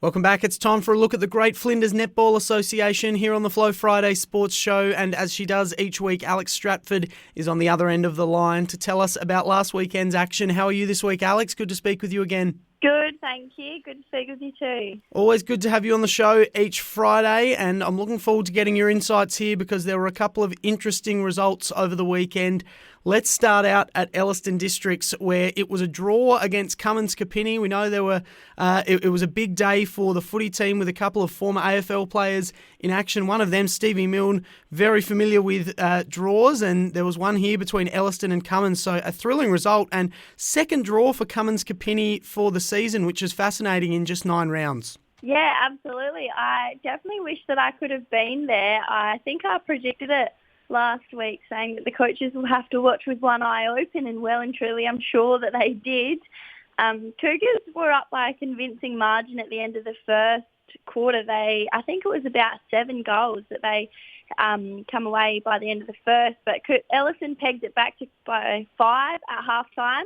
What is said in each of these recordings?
Welcome back. It's time for a look at the Great Flinders Netball Association here on the Flow Friday Sports Show. And as she does each week, Alex Stratford is on the other end of the line to tell us about last weekend's action. How are you this week, Alex? Good to speak with you again. Good, thank you. Good to speak with you too. Always good to have you on the show each Friday, and I'm looking forward to getting your insights here because there were a couple of interesting results over the weekend. Let's start out at Elliston Districts, where it was a draw against Cummins Kapinnie. We know it was a big day for the footy team with a couple of former AFL players in action. One of them, Stevie Milne, very familiar with draws, and there was one here between Elliston and Cummins. So a thrilling result, and second draw for Cummins Kapinnie for the season, which is fascinating in just 9 rounds. Yeah, absolutely. I definitely wish that I could have been there. I think I predicted it last week, saying that the coaches will have to watch with one eye open, and well and truly I'm sure that they did. Cougars were up by a convincing margin at the end of the first quarter. I think it was about 7 goals that they come away by the end of the first, but Ellison pegged it back by 5 at half-time,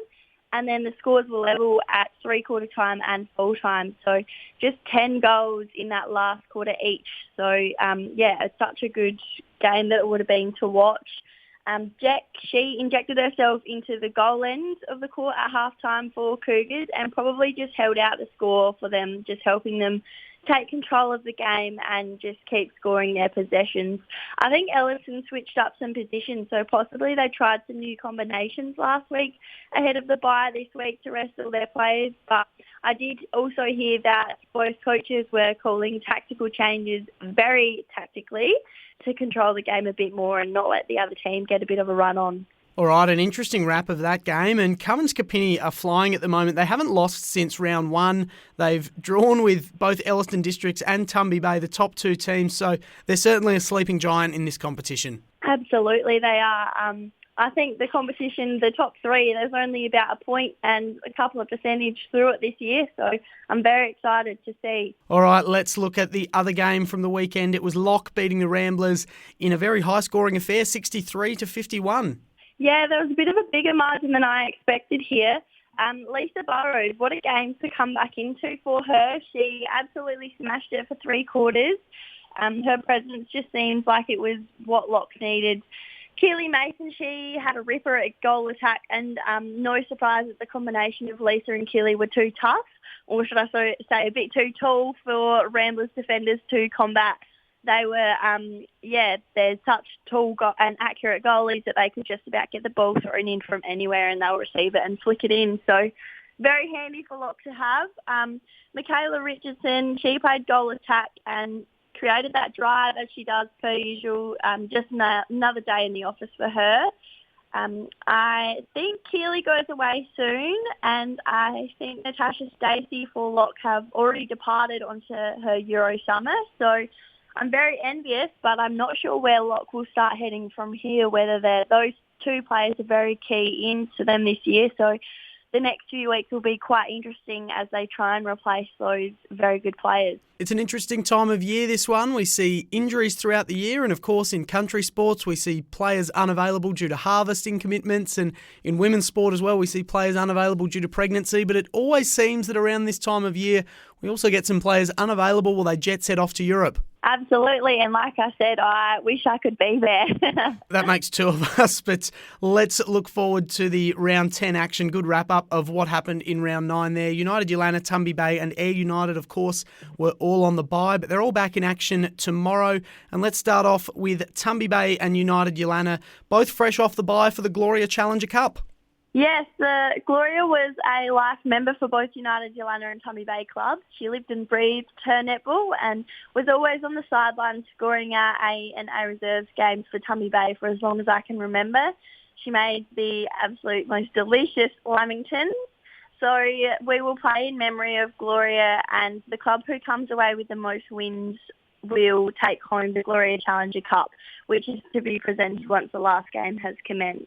and then the scores were level at three-quarter time and full-time. So just 10 goals in that last quarter each. So, it's such a good game that it would have been to watch. She injected herself into the goal end of the court at half-time for Cougars and probably just held out the score for them, just helping them take control of the game and just keep scoring their possessions. I think Ellison switched up some positions, so possibly they tried some new combinations last week ahead of the bye this week to rest all their players. But I did also hear that both coaches were calling tactical changes very tactically to control the game a bit more and not let the other team get a bit of a run on. All right, an interesting wrap of that game. And Cummins Kapinnie are flying at the moment. They haven't lost since round 1. They've drawn with both Elliston Districts and Tumby Bay, the top 2 teams. So they're certainly a sleeping giant in this competition. Absolutely, they are. I think the competition, the top 3, there's only about a point and a couple of percentage through it this year. So I'm very excited to see. All right, let's look at the other game from the weekend. It was Lock beating the Ramblers in a very high-scoring affair, 63-51. Yeah, there was a bit of a bigger margin than I expected here. Lisa Burrows, what a game to come back into for her. She absolutely smashed it for 3 quarters. Her presence just seems like it was what Locks needed. Keely Mason, she had a ripper at goal attack, and no surprise that the combination of Lisa and Keely were too tough, or should I say a bit too tall for Ramblers defenders to combat. They were, they're such tall and accurate goalies that they could just about get the ball thrown in from anywhere and they'll receive it and flick it in. So very handy for Locke to have. Michaela Richardson, she played goal attack and created that drive as she does per usual. Just another day in the office for her. I think Keely goes away soon, and I think Natasha Stacey for Locke have already departed onto her Euro summer. So I'm very envious, but I'm not sure where Locke will start heading from here, whether those 2 players are very key into them this year. So the next few weeks will be quite interesting as they try and replace those very good players. It's an interesting time of year, this one. We see injuries throughout the year, and of course in country sports we see players unavailable due to harvesting commitments, and in women's sport as well we see players unavailable due to pregnancy. But it always seems that around this time of year we also get some players unavailable while they jet set off to Europe. Absolutely, and like I said, I wish I could be there. That makes 2 of us, but let's look forward to the round 10 action. Good wrap-up of what happened in round 9 there. United Ulana, Tumby Bay and Ayr United, of course, were all on the bye, but they're all back in action tomorrow. And let's start off with Tumby Bay and United Ulana, both fresh off the bye for the Gloria Challenger Cup. Yes, Gloria was a life member for both United Ulana and Tumby Bay clubs. She lived and breathed her netball and was always on the sidelines scoring our A and A reserves games for Tumby Bay for as long as I can remember. She made the absolute most delicious lamingtons. So we will play in memory of Gloria, and the club who comes away with the most wins will take home the Gloria Challenger Cup, which is to be presented once the last game has commenced.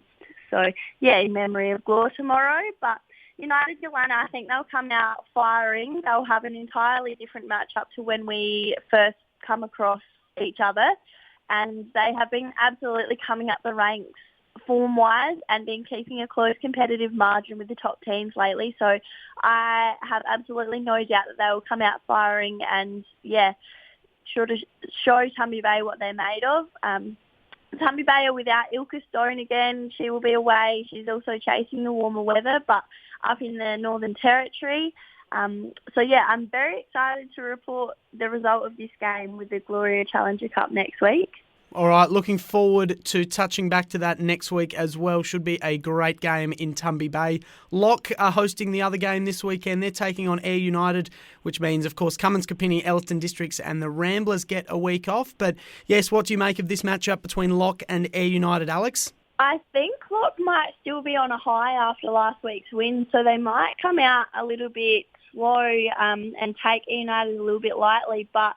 So, in memory of Glore tomorrow. But United Ulana, I think they'll come out firing. They'll have an entirely different matchup to when we first come across each other. And they have been absolutely coming up the ranks form-wise and been keeping a close competitive margin with the top teams lately. So I have absolutely no doubt that they will come out firing and, sure to show Tumby Bay what they're made of. Tumby Bay are without Ilka Stone again. She will be away. She's also chasing the warmer weather, but up in the Northern Territory. I'm very excited to report the result of this game with the Gloria Challenger Cup next week. All right, looking forward to touching back to that next week as well. Should be a great game in Tumby Bay. Lock are hosting the other game this weekend. They're taking on Ayr United, which means, of course, Cummins, Kapinnie, Elliston districts and the Ramblers get a week off. But, yes, what do you make of this matchup between Lock and Ayr United, Alex? I think Lock might still be on a high after last week's win, so they might come out a little bit slow and take Ayr United a little bit lightly, but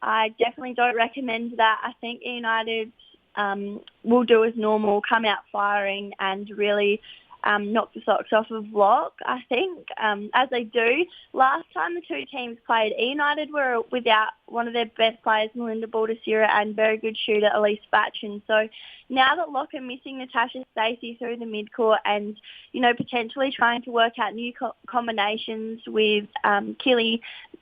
I definitely don't recommend that. I think United will do as normal, come out firing and really knock the socks off of Lock, I think, as they do. Last time the two teams played, United were without one of their best players, Melinda Baldessira, and very good shooter, Elise Batchin. So now that Lock are missing Natasha Stacey through the midcourt and, potentially trying to work out new combinations with Killy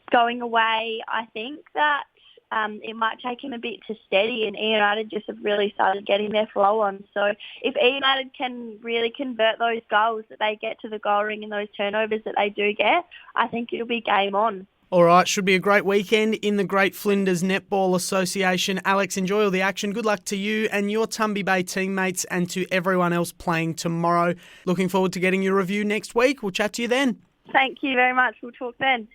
going away, I think that it might take him a bit to steady, and United just have really started getting their flow on. So if United can really convert those goals that they get to the goal ring and those turnovers that they do get, I think it'll be game on. All right, should be a great weekend in the Great Flinders Netball Association. Alex, enjoy all the action. Good luck to you and your Tumby Bay teammates and to everyone else playing tomorrow. Looking forward to getting your review next week. We'll chat to you then. Thank you very much. We'll talk then.